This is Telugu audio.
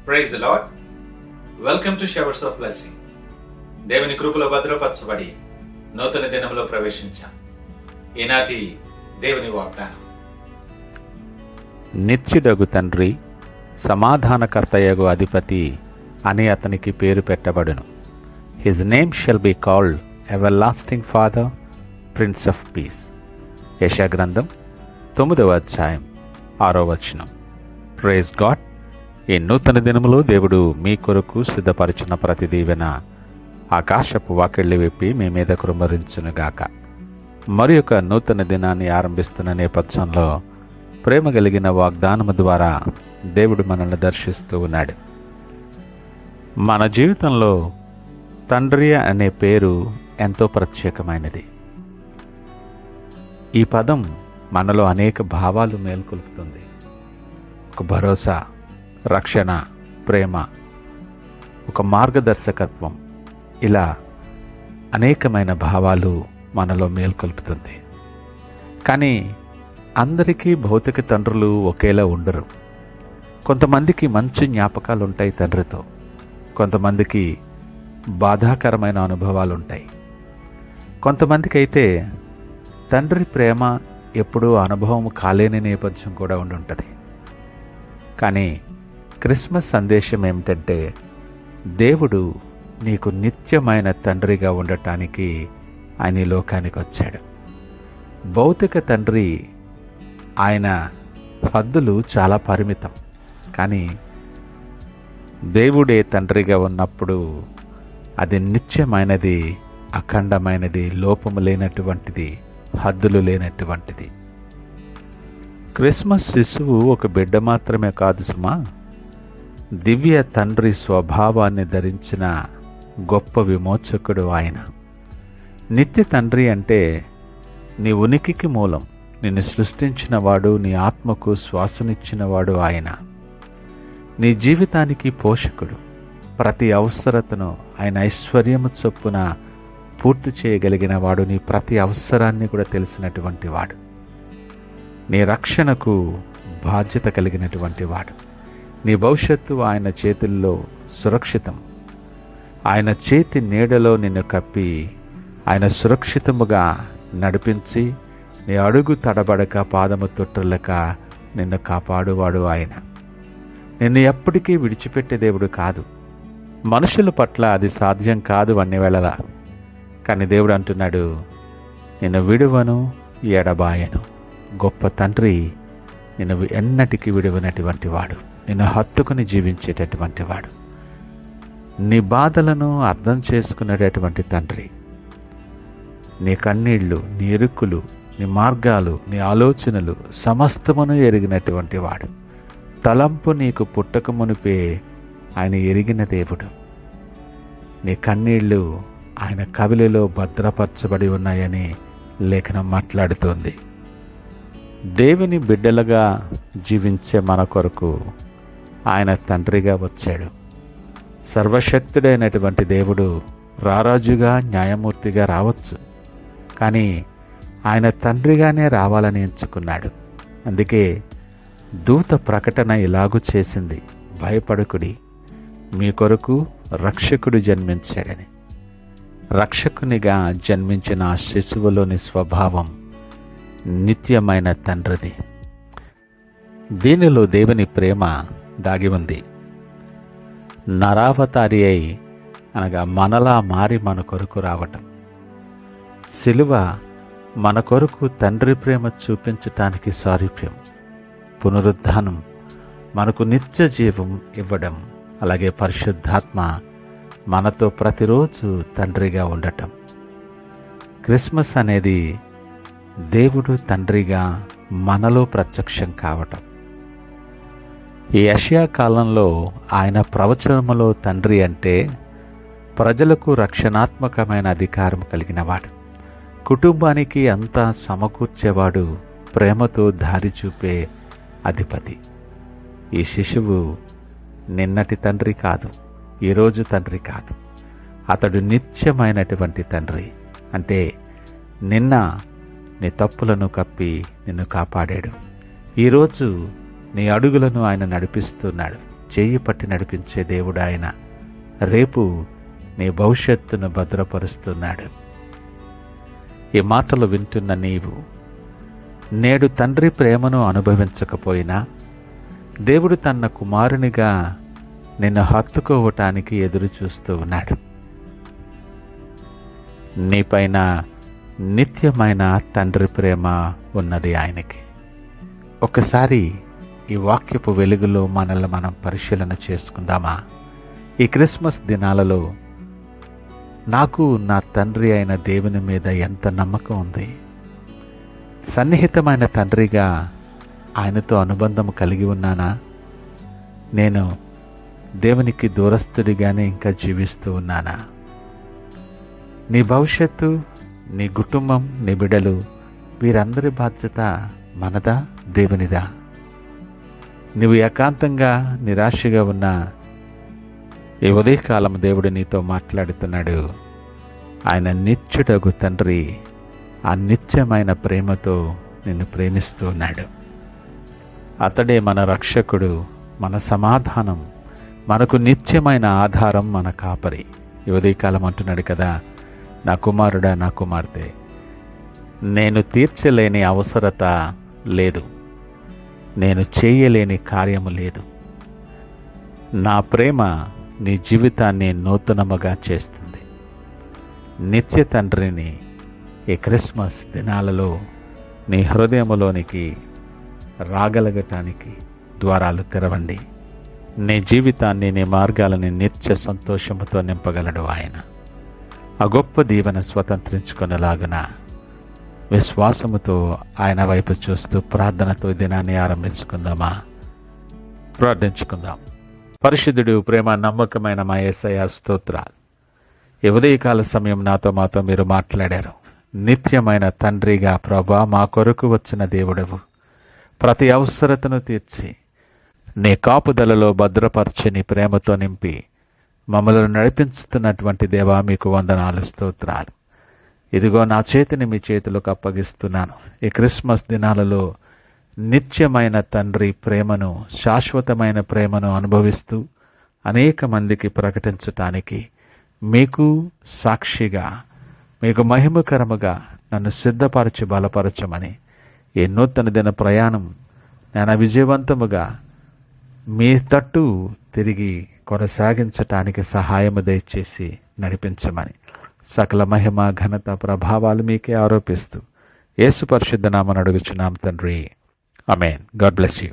Praise the lord. Welcome to showers of blessing. దేవుని కృపలో భద్రపరచబడి నూతన దినంలో ప్రవేశించాం. ఈనాటి దేవుని వాగ్దానం. నిత్యుడగు తండ్రి, సమాధానకర్తయగు అధిపతి అని అతనికి పేరు పెట్టబడును. His name shall be called everlasting father, prince of peace. యెషయా గ్రంథం 9వ అధ్యాయం 6వ వచనం. Praise God. ఈ నూతన దినములో దేవుడు మీ కొరకు సిద్ధపరిచిన ప్రతి దీవెన ఆకాశపు వాకిళ్ళు విప్పి మీ మీద కుమ్మరించునుగాక. మరి ఒక నూతన దినాన్ని ఆరంభిస్తున్న నేపథ్యంలో ప్రేమ కలిగిన వాగ్దానము ద్వారా దేవుడు మనల్ని దర్శిస్తూ ఉన్నాడు. మన జీవితంలో తండ్రి అనే పేరు ఎంతో ప్రత్యేకమైనది. ఈ పదం మనలో అనేక భావాలు మేల్కొల్పుతుంది. ఒక భరోసా, రక్షణ, ప్రేమ, ఒక మార్గదర్శకత్వం, ఇలా అనేకమైన భావాలు మనలో మేల్కొల్పుతుంది. కానీ అందరికీ భౌతిక తండ్రులు ఒకేలా ఉండరు. కొంతమందికి మంచి జ్ఞాపకాలు ఉంటాయి తండ్రితో, కొంతమందికి బాధాకరమైన అనుభవాలు ఉంటాయి. కొంతమందికి అయితే తండ్రి ప్రేమ ఎప్పుడూ అనుభవం కాలేని నేపథ్యం కూడా ఉండుంటుంది. కానీ క్రిస్మస్ సందేశం ఏమిటంటే, దేవుడు నీకు నిత్యమైన తండ్రిగా ఉండటానికి ఆయన ఈ లోకానికి వచ్చాడు. భౌతిక తండ్రి ఆయన హద్దులు చాలా పరిమితం. కానీ దేవుడే తండ్రిగా ఉన్నప్పుడు అది నిత్యమైనది, అఖండమైనది, లోపము లేనటువంటిది, హద్దులు లేనటువంటిది. క్రిస్మస్ శిశువు ఒక బిడ్డ మాత్రమే కాదు సుమా, దివ్య తండ్రి స్వభావాన్ని ధరించిన గొప్ప విమోచకుడు ఆయన. నిత్య తండ్రి అంటే నీ ఉనికికి మూలం, నిన్ను సృష్టించినవాడు, నీ ఆత్మకు శ్వాసనిచ్చినవాడు ఆయన. నీ జీవితానికి పోషకుడు. ప్రతి అవసరతను ఆయన ఐశ్వర్యము చొప్పున పూర్తి చేయగలిగిన వాడు. నీ ప్రతి అవసరాన్ని కూడా తెలిసినటువంటి వాడు. నీ రక్షణకు బాధ్యత కలిగినటువంటి వాడు. నీ భవిష్యత్తు ఆయన చేతుల్లో సురక్షితం. ఆయన చేతి నీడలో నిన్ను కప్పి ఆయన సురక్షితముగా నడిపించి నీ అడుగు తడబడక పాదము తొట్టులక నిన్ను కాపాడువాడు ఆయన. నిన్ను ఎప్పటికీ విడిచిపెట్టే దేవుడు కాదు. మనుషుల పట్ల అది సాధ్యం కాదు అన్ని వేళలా. కానీ దేవుడు అంటున్నాడు, నిన్ను విడువను, ఎడబాయను. గొప్ప తండ్రి నిన్ను ఎన్నటికీ విడువనటువంటి వాడు, నిన్ను హత్తుకుని జీవించేటటువంటి వాడు, నీ బాధలను అర్థం చేసుకునేటటువంటి తండ్రి. నీ కన్నీళ్లు, నీ ఇరుకులు, నీ మార్గాలు, నీ ఆలోచనలు సమస్తమును ఎరిగినటువంటి వాడు. తలంపు నీకు పుట్టక మునిపే ఆయన ఎరిగిన దేవుడు. నీ కన్నీళ్లు ఆయన కవిలిలో భద్రపరచబడి ఉన్నాయని లేఖనం మాట్లాడుతోంది. దేవుని బిడ్డలుగా జీవించే మన కొరకు ఆయన తండ్రిగా వచ్చాడు. సర్వశక్తుడైనటువంటి దేవుడు రారాజుగా, న్యాయమూర్తిగా రావచ్చు. కానీ ఆయన తండ్రిగానే రావాలని ఎంచుకున్నాడు. అందుకే దూత ప్రకటన ఇలాగూ చేసింది, భయపడకుడి, మీ కొరకు రక్షకుడు జన్మించాడని. రక్షకునిగా జన్మించిన ఆ శిశువులోని స్వభావం నిత్యమైన తండ్రిది. దీనిలో దేవుని ప్రేమ దాగి ఉంది. నరావతారి అయి, అనగా మనలా మారి మన కొరకు రావటం. సిలువ మన కొరకు తండ్రి ప్రేమ చూపించటానికి సారూప్యం. పునరుద్ధానం మనకు నిత్య జీవం ఇవ్వడం. అలాగే పరిశుద్ధాత్మ మనతో ప్రతిరోజు తండ్రిగా ఉండటం. క్రిస్మస్ అనేది దేవుడు తండ్రిగా మనలో ప్రత్యక్షం కావటం. ఈ యెషయా కాలంలో ఆయన ప్రవచనములో తండ్రి అంటే ప్రజలకు రక్షణాత్మకమైన అధికారం కలిగినవాడు, కుటుంబానికి అంతా సమకూర్చేవాడు, ప్రేమతో దారి చూపే అధిపతి. ఈ శిశువు నిన్నటి తండ్రి కాదు, ఈరోజు తండ్రి కాదు. అతడు నిత్యమైనటువంటి తండ్రి. అంటే నిన్న నీ తప్పులను కప్పి నిన్ను కాపాడాడు. ఈరోజు నీ అడుగులను ఆయన నడిపిస్తున్నాడు. చేయి పట్టి నడిపించే దేవుడు ఆయన. రేపు నీ భవిష్యత్తును భద్రపరుస్తున్నాడు. ఈ మాటలు వింటున్న నీవు నేడు తండ్రి ప్రేమను అనుభవించకపోయినా దేవుడు తన కుమారునిగా నిన్ను హత్తుకోవటానికి ఎదురు చూస్తూ ఉన్నాడు. నీపైన నిత్యమైన తండ్రి ప్రేమ ఉన్నది ఆయనకి. ఒకసారి ఈ వాక్యపు వెలుగులో మనల్ని మనం పరిశీలన చేసుకుందామా? ఈ క్రిస్మస్ దినాలలో నాకు నా తండ్రి అయిన దేవుని మీద ఎంత నమ్మకం ఉంది. సన్నిహితమైన తండ్రిగా ఆయనతో అనుబంధం కలిగి ఉన్నానా? నేను దేవునికి దూరస్తుడిగానే ఇంకా జీవిస్తూ ఉన్నానా? నీ భవిష్యత్తు, నీ కుటుంబం, నీ బిడ్డలు, వీరందరి బాధ్యత మనదా, దేవునిదా? నువ్వు ఏకాంతంగా నిరాశగా ఉన్నా ఈ ఉదయకాలం దేవుడు నీతో మాట్లాడుతున్నాడు. ఆయన నిత్యుడగు తండ్రి ఆ నిత్యమైన ప్రేమతో నిన్ను ప్రేమిస్తూ ఉన్నాడు. అతడే మన రక్షకుడు, మన సమాధానం, మనకు నిత్యమైన ఆధారం, మన కాపరి. ఈ ఉదయకాలం అంటున్నాడు కదా, నా కుమారుడా, నా కుమార్తె, నేను తీర్చలేని అవసరత లేదు, నేను చేయలేని కార్యము లేదు. నా ప్రేమ నీ జీవితాన్ని నూతనముగా చేస్తుంది. నిత్య తండ్రిని ఈ క్రిస్మస్ దినాలలో నీ హృదయములోనికి రాగలగటానికి ద్వారాలు తెరవండి. నీ జీవితాన్ని, నీ మార్గాలని నిత్య సంతోషముతో నింపగలడు ఆయన. ఆ గొప్ప దీవెన స్వతంత్రించుకునేలాగున విశ్వాసముతో ఆయన వైపు చూస్తూ ప్రార్థనతో దినాన్ని ఆరంభించుకుందామా? ప్రార్థించుకుందాం. పరిశుద్ధుడు, ప్రేమ నమ్మకమైన మా యేసయ్య స్తోత్రాలు. ఈ ఉదయకాల సమయం మాతో మీరు మాట్లాడారు. నిత్యమైన తండ్రిగా ప్రభా మా కొరకు వచ్చిన దేవుడవు. ప్రతి అవసరతను తీర్చి నీ కాపుదలలో భద్రపరిచి నీ ప్రేమతో నింపి మమ్మల్ని నడిపించుతున్నటువంటి దేవా, మీకు వందనాలు, స్తోత్రాలు. ఇదిగో నా చేతిని మీ చేతులకు అప్పగిస్తున్నాను. ఈ క్రిస్మస్ దినాలలో నిత్యమైన తండ్రి ప్రేమను, శాశ్వతమైన ప్రేమను అనుభవిస్తూ అనేక మందికి ప్రకటించటానికి మీకు సాక్షిగా, మీకు మహిమకరముగా నన్ను సిద్ధపరచి బలపరచమని, ఈ నూతన దిన ప్రయాణం నేను విజయవంతముగా మీ తట్టు తిరిగి కొనసాగించటానికి సహాయము దయచేసి నడిపించమని, సకల మహిమ, ఘనత, ప్రభావాలు మీకే ఆరోపిస్తూ యేసు పరిశుద్ధ నామమున అడుగుచున్నాం తండ్రి. ఆమేన్. God bless you.